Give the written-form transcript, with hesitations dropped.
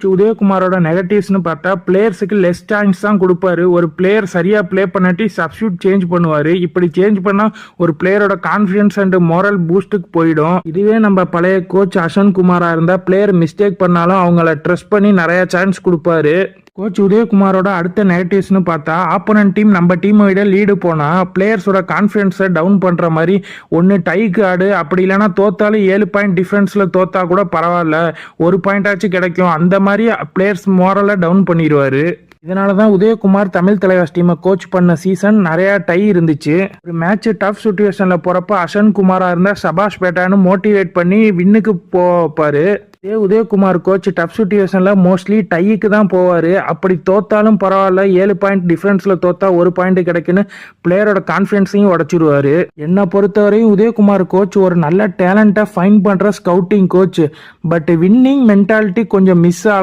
உதயகுமாரோட நெகட்டிவ்ஸ்னு பார்த்தா பிளேயர்ஸுக்கு less chance தான் கொடுப்பாரு. ஒரு பிளேயர் சரியா பிளே பண்ணாட்டி சப்ஸ்டியூட் சேஞ்ச் பண்ணுவாரு. இப்படி சேஞ்ச் பண்ணா ஒரு பிளேயரோட கான்ஃபிடன்ஸ் அண்ட் மோரல் பூஸ்டுக்கு போயிடும். இதுவே நம்ம பழைய கோச் அஸ்வின் குமாரா இருந்தா பிளேயர் மிஸ்டேக் பண்ணாலும் அவங்கள ட்ரஸ்ட் பண்ணி நிறைய சான்ஸ் கொடுப்பாரு. கோச் உதயகுமாரோட அடுத்த நெகட்டிவ்ஸ்னு பார்த்தா ஆப்போனன்ட் டீம் நம்ம டீமை விட லீடு போனா பிளேயர்ஸோட கான்ஃபிடன்ஸை டவுன் பண்ற மாதிரி ஒன்று டைக்கு ஆடு, அப்படி இல்லைன்னா தோத்தாலும் 7 பாயிண்ட் டிஃபரன்ஸ்ல தோத்தா கூட பரவாயில்ல, ஒரு பாயிண்ட் ஆச்சு கிடைக்கும், அந்த மாதிரி பிளேயர்ஸ் மோரலை டவுன் பண்ணிடுவாரு. இதனால தான் உதயகுமார் தமிழ் தலைவாஸ் டீமை கோச் பண்ண சீசன் நிறைய டை இருந்துச்சு. ஒரு மேட்ச் டஃப் சுச்சுவேஷன்ல போறப்ப அஸ்வின் குமாரா இருந்தா சபாஷ் பேட்டான்னு மோட்டிவேட் பண்ணி வின்னுக்கு போவாரு. உதயகுமார் கோச் டஃப் சுச்சுவேஷன்ல மோஸ்ட்லி டைக்கு தான் போவாரு. அப்படி தோத்தாலும் பரவாயில்ல, 7 பாயிண்ட் டிஃபரன்ஸ்ல தோத்தா 1 பாயிண்ட் கிடைக்குன்னு பிளேயரோட கான்ஃபிடன்ஸையும் உடைச்சிருவாரு. என்னை பொறுத்தவரையும் உதயகுமார் கோச் ஒரு நல்ல டேலண்டா ஃபைண்ட் பண்ற scouting coach. But winning mentality கொஞ்சம் மிஸ் ஆகும்.